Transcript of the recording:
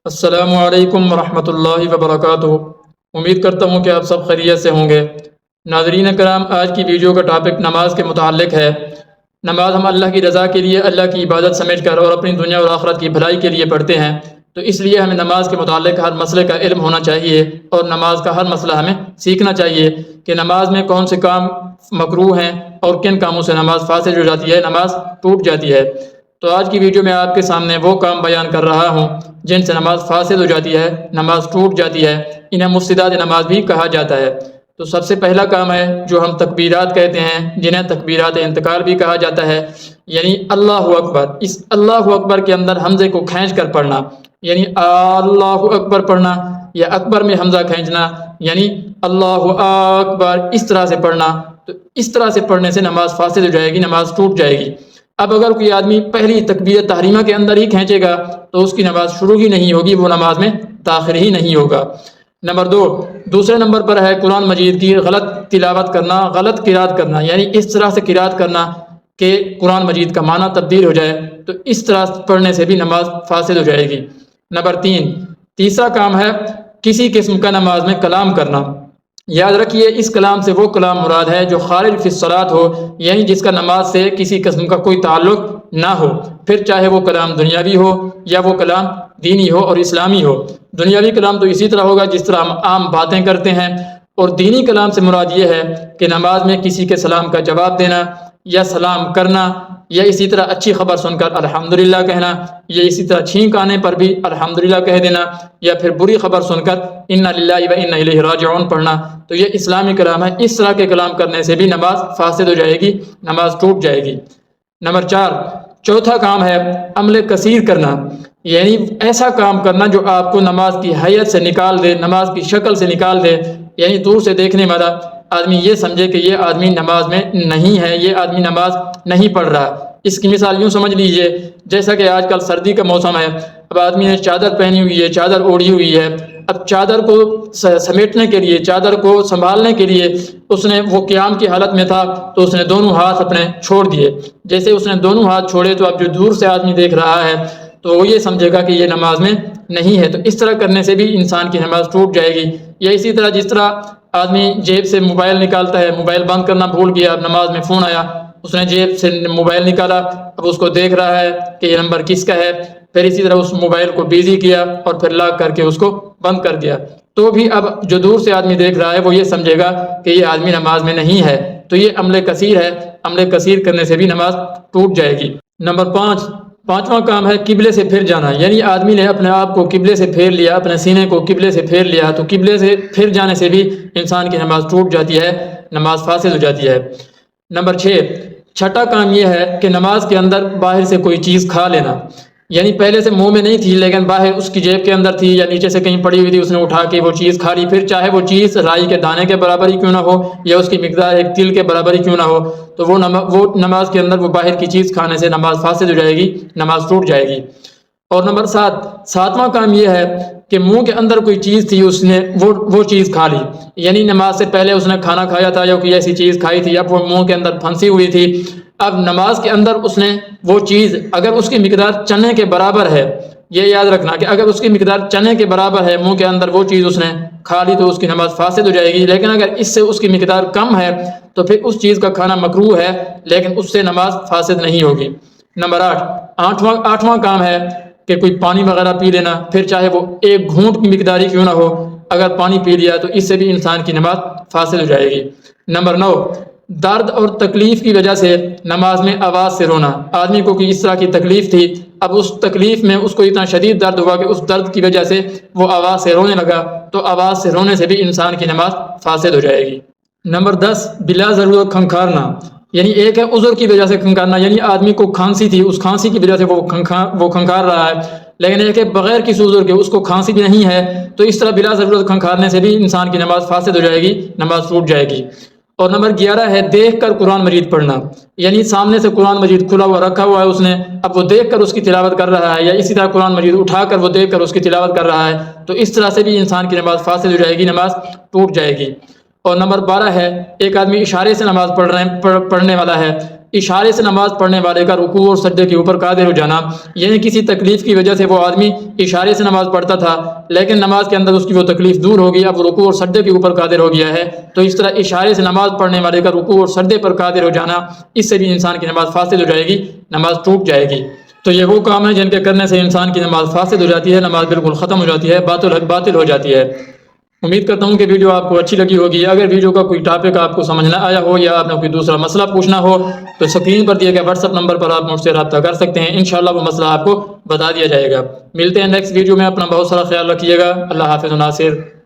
السلام علیکم ورحمۃ اللہ وبرکاتہ۔ امید کرتا ہوں کہ آپ سب خیریت سے ہوں گے۔ ناظرین کرام، آج کی ویڈیو کا ٹاپک نماز کے متعلق ہے۔ نماز ہم اللہ کی رضا کے لیے، اللہ کی عبادت سمجھ کر اور اپنی دنیا اور آخرت کی بھلائی کے لیے پڑھتے ہیں، تو اس لیے ہمیں نماز کے متعلق ہر مسئلے کا علم ہونا چاہیے اور نماز کا ہر مسئلہ ہمیں سیکھنا چاہیے کہ نماز میں کون سے کام مکروہ ہیں اور کن کاموں سے نماز فاسد ہو جاتی ہے، نماز ٹوٹ جاتی ہے۔ تو آج کی ویڈیو میں آپ کے سامنے وہ کام بیان کر رہا ہوں جن سے نماز فاسد ہو جاتی ہے، نماز ٹوٹ جاتی ہے، انہیں مفسدات نماز بھی کہا جاتا ہے۔ تو سب سے پہلا کام ہے جو ہم تکبیرات کہتے ہیں، جنہیں تکبیرات انتقال بھی کہا جاتا ہے، یعنی اللہ اکبر۔ اس اللہ اکبر کے اندر حمزے کو کھینچ کر پڑھنا، یعنی اللہ اکبر پڑھنا، یا اکبر میں حمزہ کھینچنا، یعنی اللہ اکبر، اس طرح سے پڑھنا۔ تو اس طرح سے پڑھنے سے نماز فاسد ہو جائے گی، نماز ٹوٹ جائے گی۔ اب اگر کوئی آدمی پہلی تکبیر تحریمہ کے اندر ہی کھینچے گا تو اس کی نماز شروع ہی نہیں ہوگی، وہ نماز میں داخل ہی نہیں ہوگا۔ نمبر دو، دوسرے نمبر پر ہے قرآن مجید کی غلط تلاوت کرنا، غلط قرات کرنا، یعنی اس طرح سے قرات کرنا کہ قرآن مجید کا معنی تبدیل ہو جائے، تو اس طرح پڑھنے سے بھی نماز فاسد ہو جائے گی۔ نمبر تین، تیسرا کام ہے کسی قسم کا نماز میں کلام کرنا۔ یاد رکھیے، اس کلام سے وہ کلام مراد ہے جو خارج فی الصلاۃ ہو، یعنی جس کا نماز سے کسی قسم کا کوئی تعلق نہ ہو، پھر چاہے وہ کلام دنیاوی ہو یا وہ کلام دینی ہو اور اسلامی ہو۔ دنیاوی کلام تو اسی طرح ہوگا جس طرح ہم عام باتیں کرتے ہیں، اور دینی کلام سے مراد یہ ہے کہ نماز میں کسی کے سلام کا جواب دینا یا سلام کرنا، یا اسی طرح اچھی خبر سن کر الحمدللہ کہنا، یا اسی طرح چھینک آنے پر بھی الحمدللہ کہہ دینا، یا پھر بری خبر سن کر انا للہ و انا الیہ راجعون پڑھنا، تو یہ اسلامی کلام ہے۔ اس طرح کے کلام کرنے سے بھی نماز فاسد ہو جائے گی، نماز ٹوٹ جائے گی۔ نمبر چار، چوتھا کام ہے عمل کثیر کرنا، یعنی ایسا کام کرنا جو آپ کو نماز کی حیت سے نکال دے، نماز کی شکل سے نکال دے، یعنی دور سے دیکھنے والا آدمی یہ سمجھے کہ یہ آدمی نماز میں نہیں ہے، یہ آدمی نماز نہیں پڑھ رہا۔ اس کی مثال یوں سمجھ لیجئے، جیسا کہ آج کل سردی کا موسم ہے، اب آدمی نے چادر پہنی ہوئی ہے، چادر اوڑھی ہوئی ہے، اب چادر کو سمیٹنے کے لیے، چادر کو سنبھالنے کے لیے اس نے، وہ قیام کی حالت میں تھا تو اس نے دونوں ہاتھ اپنے چھوڑ دیے۔ جیسے اس نے دونوں ہاتھ چھوڑے تو اب جو دور سے آدمی دیکھ رہا ہے تو وہ یہ سمجھے گا کہ یہ نماز میں نہیں ہے۔ تو اس طرح کرنے سے بھی انسان کی نماز ٹوٹ جائے گی۔ یا اسی طرح جس طرح آدمی جیب سے موبائل نکالتا ہے، موبائل بند کرنا بھول گیا، اب نماز میں فون آیا، اس نے جیب سے موبائل نکالا، اب اس کو دیکھ رہا ہے کہ یہ نمبر کس کا ہے، پھر اسی طرح اس موبائل کو بیزی کیا اور پھر لاک کر کے اس کو بند کر دیا، تو بھی اب جو دور سے آدمی دیکھ رہا ہے وہ یہ سمجھے گا کہ یہ آدمی نماز میں نہیں ہے۔ تو یہ عمل کثیر ہے، عمل کثیر کرنے سے بھی نماز ٹوٹ جائے گی۔ نمبر پانچواں کام ہے قبلے سے پھر جانا، یعنی آدمی نے اپنے آپ کو قبلے سے پھیر لیا، اپنے سینے کو قبلے سے پھیر لیا، تو قبلے سے پھر جانے سے بھی انسان کی نماز ٹوٹ جاتی ہے، نماز فاسد ہو جاتی ہے۔ نمبر چھٹا کام یہ ہے کہ نماز کے اندر باہر سے کوئی چیز کھا لینا، یعنی پہلے سے منہ میں نہیں تھی لیکن باہر اس کی جیب کے اندر تھی یا نیچے سے کہیں پڑی ہوئی تھی، اس نے اٹھا کے وہ چیز کھا لی، پھر چاہے وہ چیز رائی کے دانے کے برابر ہی کیوں نہ ہو یا اس کی مقدار ایک تل کے برابر ہی کیوں نہ ہو، تو وہ نماز کے اندر وہ باہر کی چیز کھانے سے نماز فاسد ہو جائے گی، نماز ٹوٹ جائے گی۔ اور نمبر ساتواں کام یہ ہے کہ منہ کے اندر کوئی چیز تھی، اس نے وہ چیز کھا لی، یعنی نماز سے پہلے اس نے کھانا کھایا تھا یا کوئی ایسی چیز کھائی تھی، اب وہ منہ کے اندر پھنسی ہوئی تھی، اب نماز کے اندر اس نے وہ چیز اگر اس کی مقدار چنے کے برابر ہے، یہ یاد رکھنا کہ اگر اس کی مقدار چنے کے برابر ہے، منہ کے اندر وہ چیز اس نے کھا لی تو اس کی نماز فاسد ہو جائے گی، لیکن اگر اس سے اس کی مقدار کم ہے تو پھر اس چیز کا کھانا مکروہ ہے لیکن اس سے نماز فاسد نہیں ہوگی۔ نمبر آٹھواں کام ہے کہ کوئی پانی وغیرہ پی لینا، پھر چاہے وہ ایک گھونٹ کی مقدار ہی کیوں نہ ہو، اگر پانی پی لیا تو اس سے بھی انسان کی نماز فاسد ہو جائے گی۔ نمبر 9، درد اور تکلیف کی وجہ سے نماز میں آواز سے رونا۔ آدمی کو کوئی اس طرح کی تکلیف تھی، اب اس تکلیف میں اس کو اتنا شدید درد ہوا کہ اس درد کی وجہ سے وہ آواز سے رونے لگا، تو آواز سے رونے سے بھی انسان کی نماز فاسد ہو جائے گی۔ نمبر 10، بلا ضرورت کھنکھارنا، یعنی ایک ہے عذر کی وجہ سے کھنکھارنا، یعنی آدمی کو کھانسی تھی، اس کھانسی کی وجہ سے وہ کھنکھار رہا ہے، لیکن ایک ہے بغیر کسی عذر کے اس کو کھانسی بھی نہیں ہے، تو اس طرح بلا ضرورت کھنکھارنے سے بھی انسان کی نماز فاسد ہو جائے گی، نماز ٹوٹ جائے گی۔ اور نمبر 11 ہے دیکھ کر قرآن مجید پڑھنا، یعنی سامنے سے قرآن مجید کھلا ہوا رکھا ہوا ہے اس نے، اب وہ دیکھ کر اس کی تلاوت کر رہا ہے، یا اسی طرح قرآن مجید اٹھا کر وہ دیکھ کر اس کی تلاوت کر رہا ہے، تو اس طرح سے بھی انسان کی نماز فاسد ہو جائے گی، نماز ٹوٹ جائے گی۔ اور نمبر 12 ہے ایک آدمی اشارے سے نماز پڑھنے والا ہے، اشارے سے نماز پڑھنے والے کا رکوع اور سجدے کے اوپر قادر ہو جانا، یعنی کسی تکلیف کی وجہ سے وہ آدمی اشارے سے نماز پڑھتا تھا لیکن نماز کے اندر اس کی وہ تکلیف دور ہو گئی، اب وہ رکوع اور سجدے کے اوپر قادر ہو گیا ہے، تو اس طرح اشارے سے نماز پڑھنے والے کا رکوع اور سجدے پر قادر ہو جانا، اس سے بھی انسان کی نماز فاسد ہو جائے گی، نماز ٹوٹ جائے گی۔ تو یہ وہ کام ہے جن کے کرنے سے انسان کی نماز فاسد ہو جاتی ہے، نماز بالکل ختم ہو جاتی ہے، باطل ہو جاتی ہے۔ امید کرتا ہوں کہ ویڈیو آپ کو اچھی لگی ہوگی۔ اگر ویڈیو کا کوئی ٹاپک آپ کو سمجھ نہ آیا ہو یا آپ نے کوئی دوسرا مسئلہ پوچھنا ہو تو اسکرین پر دیے گئے واٹس ایپ نمبر پر آپ مجھ سے رابطہ کر سکتے ہیں، انشاءاللہ وہ مسئلہ آپ کو بتا دیا جائے گا۔ ملتے ہیں نیکسٹ ویڈیو میں، اپنا بہت سارا خیال رکھیے گا۔ اللہ حافظ و ناصر۔